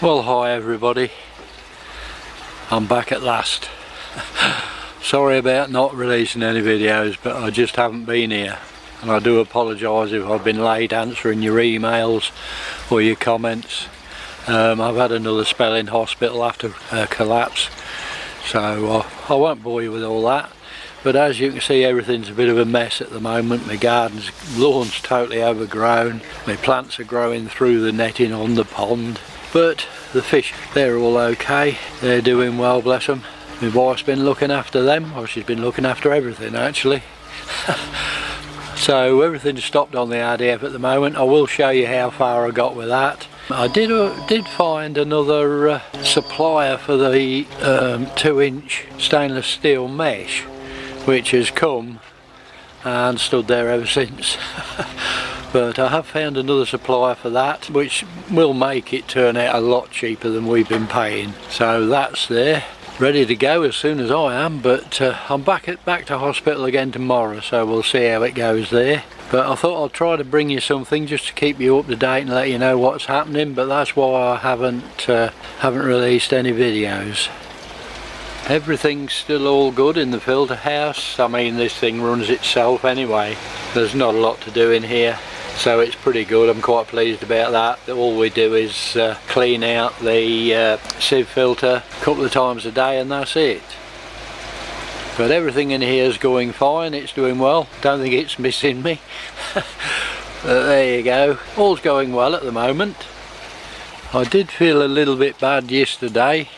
Well, hi everybody, I'm back at last. Sorry about not releasing any videos, but I just haven't been here, and I do apologise if I've been late answering your emails or your comments. I've had another spell in hospital after a collapse, so I won't bore you with all that. But as you can see, everything's a bit of a mess at the moment. My lawn's totally overgrown, my plants are growing through the netting on the pond. But the fish, they're all okay, they're doing well, bless them. My wife's been looking after them, or she's been looking after everything actually. So everything's stopped on the RDF at the moment. I will show you how far I got with that. I did find another supplier for the 2-inch stainless steel mesh, which has come and stood there ever since. But I have found another supplier for that, which will make it turn out a lot cheaper than we've been paying. So that's there, ready to go as soon as I am. But I'm back to hospital again tomorrow, so we'll see how it goes there. But I thought I'd try to bring you something just to keep you up to date and let you know what's happening. But that's why I haven't released any videos. Everything's still all good in the filter house. I mean, this thing runs itself anyway. There's not a lot to do in here, so it's pretty good. I'm quite pleased about that. All we do is clean out the sieve filter a couple of times a day, and that's it. But everything in here is going fine, it's doing well. Don't think it's missing me. But there you go, all's going well at the moment. I did feel a little bit bad yesterday.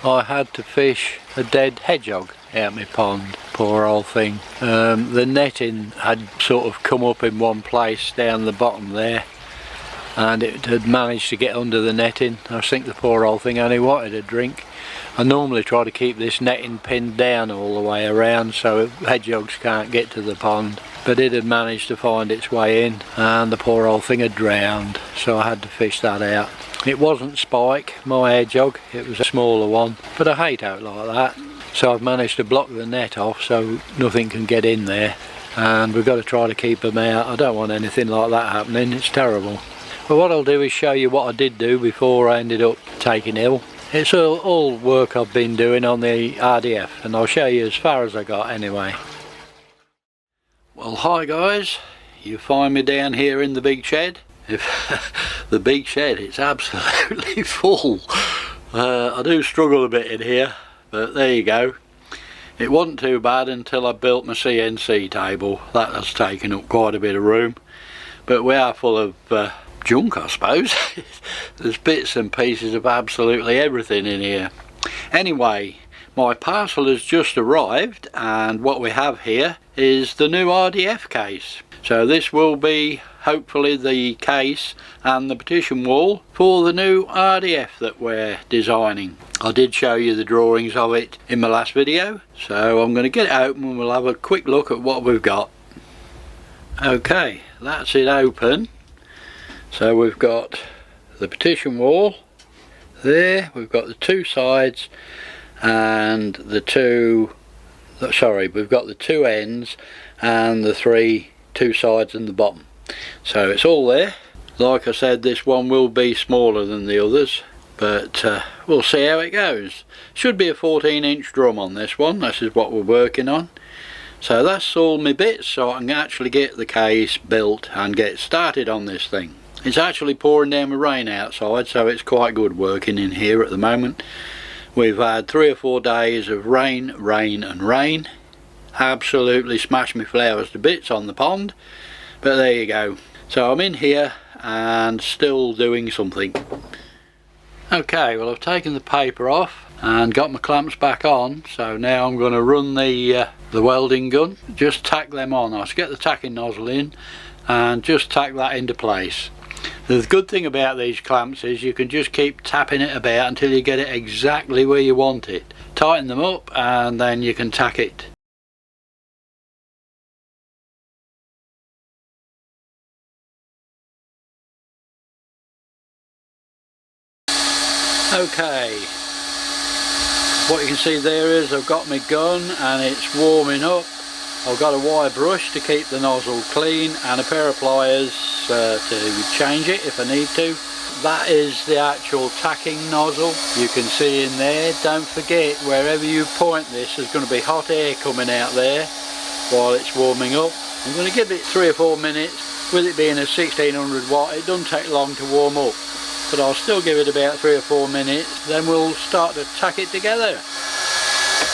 I had to fish a dead hedgehog out my pond, poor old thing. The netting had sort of come up in one place down the bottom there, and it had managed to get under the netting. I think the poor old thing only wanted a drink. I normally try to keep this netting pinned down all the way around so hedgehogs can't get to the pond, but it had managed to find its way in, and the poor old thing had drowned, so I had to fish that out. It wasn't Spike, my hedgehog, it was a smaller one, but I hate out like that. So I've managed to block the net off so nothing can get in there, and we've got to try to keep them out. I don't want anything like that happening, it's terrible. But what I'll do is show you what I did do before I ended up taking ill. It's all work I've been doing on the RDF, and I'll show you as far as I got anyway. Well, hi guys, you find me down here in the big shed. The big shed, it's absolutely full. I do struggle a bit in here, but there you go. It wasn't too bad until I built my CNC table. That has taken up quite a bit of room, but we are full of junk, I suppose. There's bits and pieces of absolutely everything in here. Anyway, my parcel has just arrived, and what we have here is the new RDF case. So this will be hopefully the case and the partition wall for the new RDF that we're designing. I did show you the drawings of it in my last video, so I'm going to get it open and we'll have a quick look at what we've got. Okay, that's it open. So we've got the partition wall there, we've got the two sides and the two, sorry, we've got the two ends and the two sides and the bottom. So it's all there. Like I said, this one will be smaller than the others, but we'll see how it goes. Should be a 14-inch drum on this one. This is what we're working on. So that's all my bits, so I can actually get the case built and get started on this thing. It's actually pouring down with rain outside, so it's quite good working in here at the moment. We've had 3 or 4 days of rain, rain and rain. Absolutely smashed my flowers to bits on the pond, but there you go. So I'm in here and still doing something. Okay, well, I've taken the paper off and got my clamps back on, so now I'm going to run the welding gun. Just tack them on. I'll get the tacking nozzle in and just tack that into place. The good thing about these clamps is you can just keep tapping it about until you get it exactly where you want it. Tighten them up and then you can tack it. Okay, what you can see there is I've got my gun and it's warming up. I've got a wire brush to keep the nozzle clean and a pair of pliers to change it if I need to. that is the actual tacking nozzle. You can see in there. Don't forget, wherever you point this, there's going to be hot air coming out there while it's warming up. I'm going to give it 3 or 4 minutes. With it being a 1600 watt, it doesn't take long to warm up, but I'll still give it about 3 or 4 minutes, then we'll start to tack it together.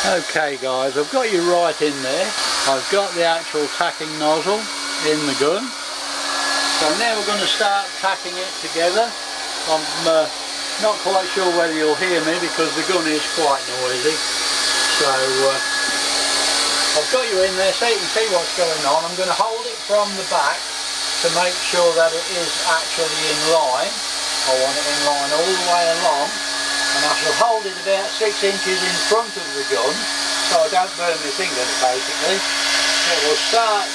Okay guys, I've got you right in there. I've got the actual tacking nozzle in the gun. So now we're going to start tacking it together. I'm not quite sure whether you'll hear me because the gun is quite noisy. So I've got you in there so you can see what's going on. I'm going to hold it from the back to make sure that it is actually in line. I want it in line all the way along, and I shall hold it about 6 inches in front of the gun so I don't burn my fingers basically. So we'll start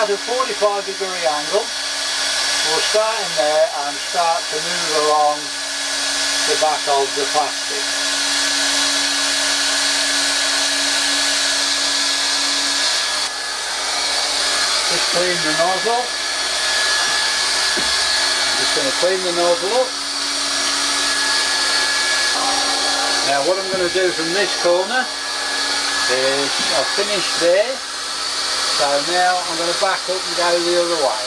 at a 45-degree angle. We'll start in there and start to move along the back of the plastic. Just clean the nozzle. Just going to clean the nozzle up. Now what I'm going to do from this corner is I've finished there, so now I'm going to back up and go the other way.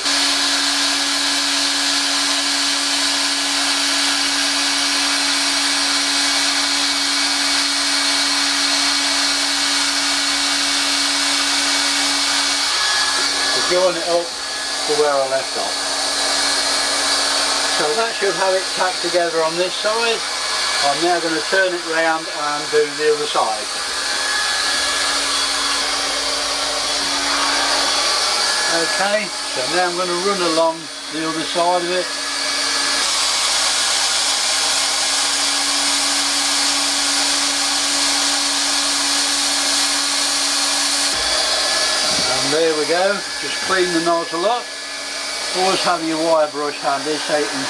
So join it up to where I left off. So that should have it tacked together on this side. I'm now going to turn it round and do the other side. Okay, so now I'm going to run along the other side of it. And there we go, just clean the nozzle up. Always have your wire brush handy so you can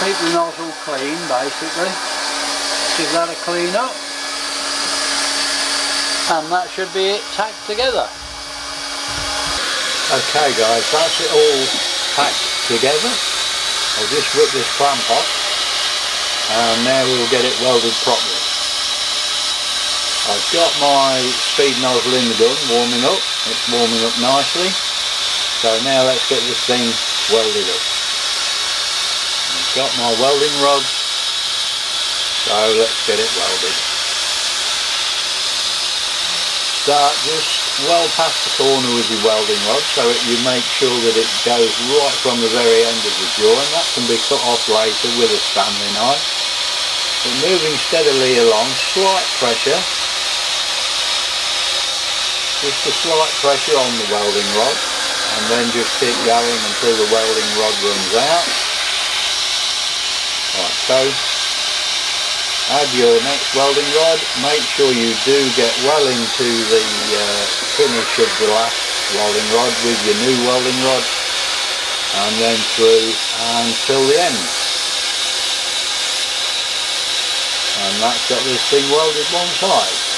keep the nozzle clean basically. Give that a clean up. And that should be it tacked together. Okay guys, that's it all tacked together. I'll just rip this clamp off and now we'll get it welded properly. I've got my speed nozzle in the gun warming up. It's warming up nicely. So now let's get this thing welded up. I've got my welding rods, so let's get it welded. Start just well past the corner with your welding rod so that you make sure that it goes right from the very end of the join. That can be cut off later with a Stanley knife. But moving steadily along, slight pressure, just a slight pressure on the welding rod. And then just keep going until the welding rod runs out. Like so. Add your next welding rod. Make sure you do get well into the finish of the last welding rod with your new welding rod. And then through until the end. And that's got this thing welded one side.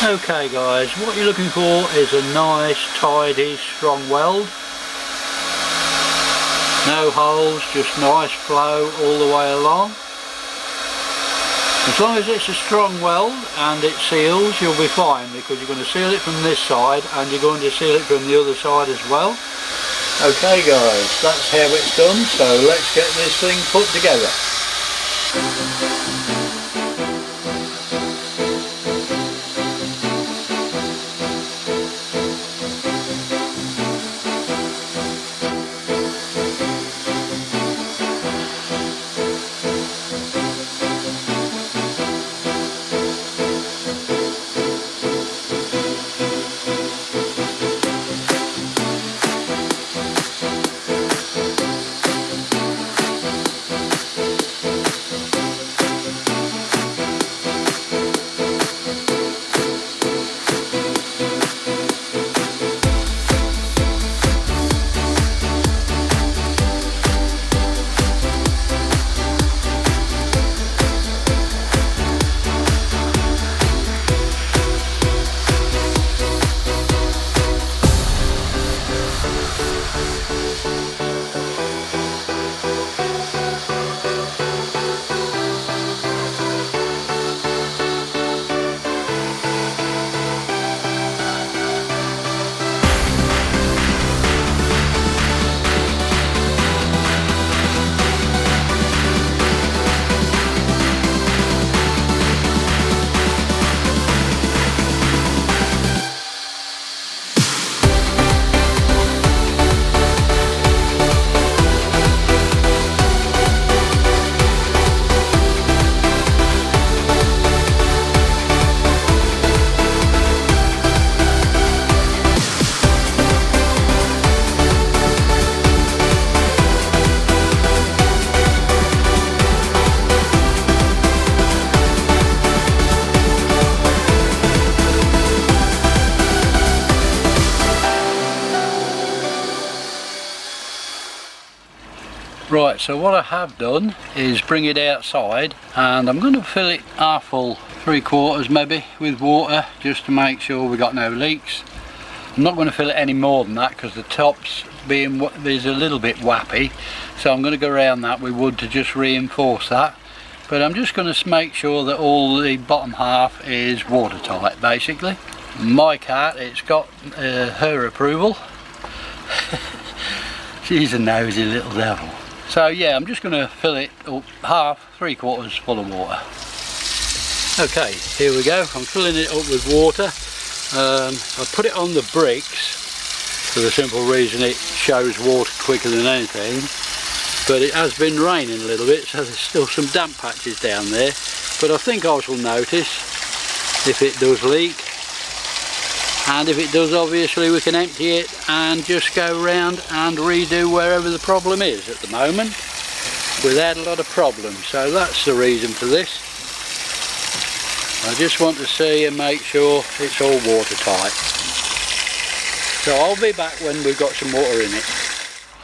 Okay guys, what you're looking for is a nice, tidy, strong weld. No holes, just nice flow all the way along. As long as it's a strong weld and it seals, you'll be fine because you're going to seal it from this side and you're going to seal it from the other side as well. Okay guys, that's how it's done, so let's get this thing put together. Right, so what I have done is bring it outside, and I'm going to fill it half full, 3/4 maybe, with water, just to make sure we got no leaks. I'm not going to fill it any more than that because the top's is a little bit wappy, so I'm going to go around that with wood to just reinforce that. But I'm just going to make sure that all the bottom half is watertight, basically. My cat, it's got her approval. She's a nosy little devil. So yeah, I'm just going to fill it up half, 3/4 full of water. Okay, here we go. I'm filling it up with water. I put it on the bricks for the simple reason it shows water quicker than anything. But it has been raining a little bit, so there's still some damp patches down there. But I think I shall notice if it does leak. And if it does, obviously we can empty it and just go around and redo wherever the problem is at the moment without a lot of problems. So that's the reason for this. I just want to see and make sure it's all watertight. So I'll be back when we've got some water in it.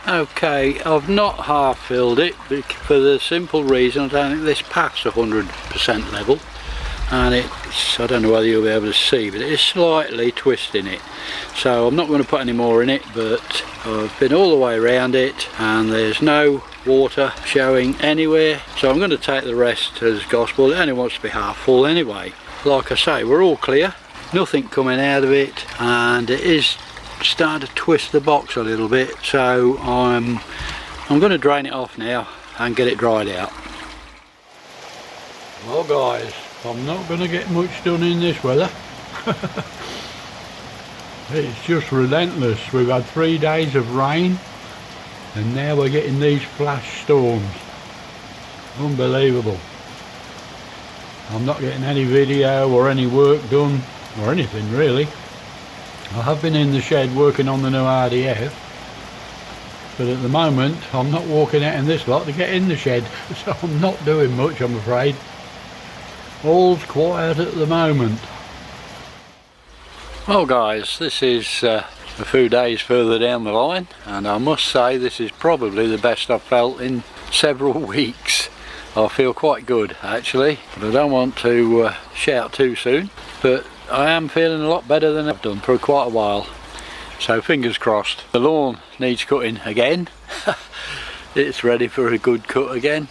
Okay, I've not half filled it for the simple reason I don't think this past 100% level. And it's, I don't know whether you'll be able to see, but it is slightly twisting it. So I'm not going to put any more in it, but I've been all the way around it and there's no water showing anywhere. So I'm going to take the rest as gospel. It only wants to be half full anyway. Like I say, we're all clear, nothing coming out of it, and it is starting to twist the box a little bit. So I'm going to drain it off now and get it dried out. Well guys, I'm not going to get much done in this weather. It's just relentless. We've had 3 days of rain and now we're getting these flash storms. Unbelievable. I'm not getting any video or any work done or anything really. I have been in the shed working on the new RDF, but at the moment I'm not walking out in this lot to get in the shed, so I'm not doing much, I'm afraid. All's quiet at the moment. Well guys, this is a few days further down the line, and I must say this is probably the best I've felt in several weeks. I feel quite good actually, but I don't want to shout too soon, but I am feeling a lot better than I've done for quite a while. So fingers crossed. The lawn needs cutting again. It's ready for a good cut again.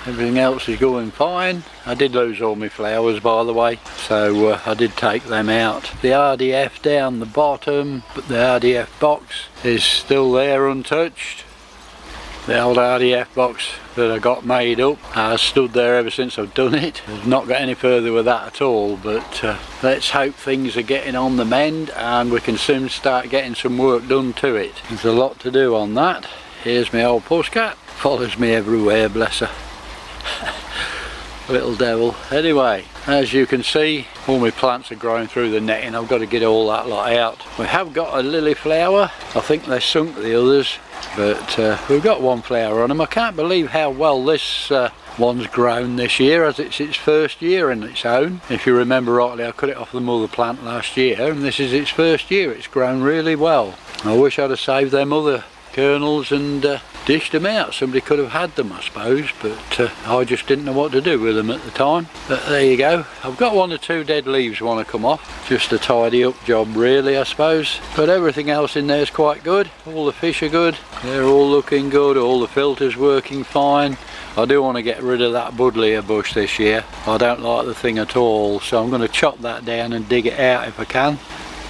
Everything else is going fine. I did lose all my flowers by the way, so I did take them out. The RDF down the bottom, but the RDF box is still there untouched. The old RDF box that I got made up has stood there ever since I've done it. I've not got any further with that at all, but let's hope things are getting on the mend and we can soon start getting some work done to it. There's a lot to do on that. Here's my old pussycat. Follows me everywhere, bless her. Little devil. Anyway, as you can see, all my plants are growing through the netting. I've got to get all that lot out. We have got a lily flower. I think they sunk the others, but we've got one flower on them. I can't believe how well this one's grown this year, as it's its first year in its own. If you remember rightly, I cut it off the mother plant last year, and this is its first year. It's grown really well. I wish I'd have saved them other kernels and dished them out. Somebody could have had them, I suppose, but I just didn't know what to do with them at the time. But there you go. I've got 1 or 2 dead leaves want to come off. Just a tidy up job really, I suppose. But everything else in there is quite good. All the fish are good. They're all looking good. All the filters working fine. I do want to get rid of that buddleia bush this year. I don't like the thing at all, so I'm going to chop that down and dig it out if I can.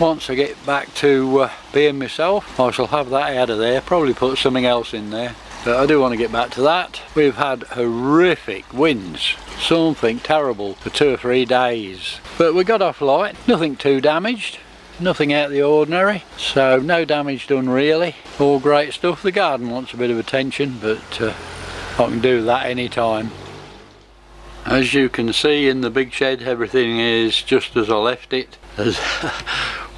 Once I get back to being myself, I shall have that out of there, probably put something else in there. But I do want to get back to that. We've had horrific winds, something terrible for 2 or 3 days. But we got off light, nothing too damaged, nothing out of the ordinary. So no damage done really, all great stuff. The garden wants a bit of attention, but I can do that anytime. As you can see in the big shed, everything is just as I left it. There's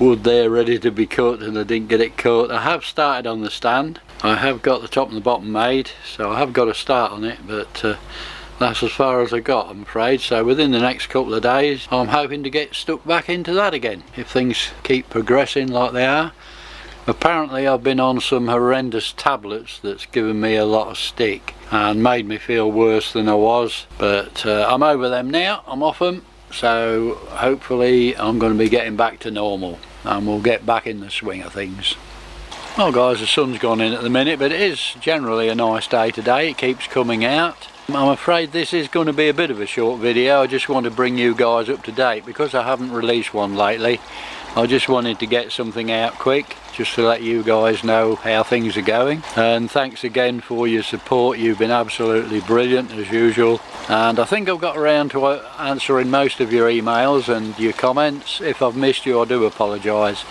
wood there ready to be cut and I didn't get it cut. I have started on the stand. I have got the top and the bottom made, so I have got a start on it, but that's as far as I got, I'm afraid. So within the next couple of days I'm hoping to get stuck back into that again, if things keep progressing like they are. Apparently I've been on some horrendous tablets that's given me a lot of stick and made me feel worse than I was, but I'm over them now, I'm off them, so hopefully I'm going to be getting back to normal and we'll get back in the swing of things. Well guys, the sun's gone in at the minute, but it is generally a nice day today. It keeps coming out. I'm afraid this is going to be a bit of a short video. I just want to bring you guys up to date because I haven't released one lately. I just wanted to get something out quick just to let you guys know how things are going, and thanks again for your support. You've been absolutely brilliant as usual, and I think I've got around to answering most of your emails and your comments. If I've missed you, I do apologise,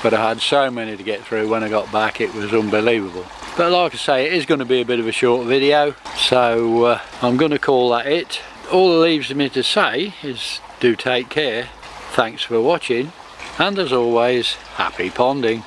but I had so many to get through when I got back, it was unbelievable. But like I say, it is going to be a bit of a short video, so I'm going to call that it. All it leaves me to say is do take care, thanks for watching, and as always, happy ponding.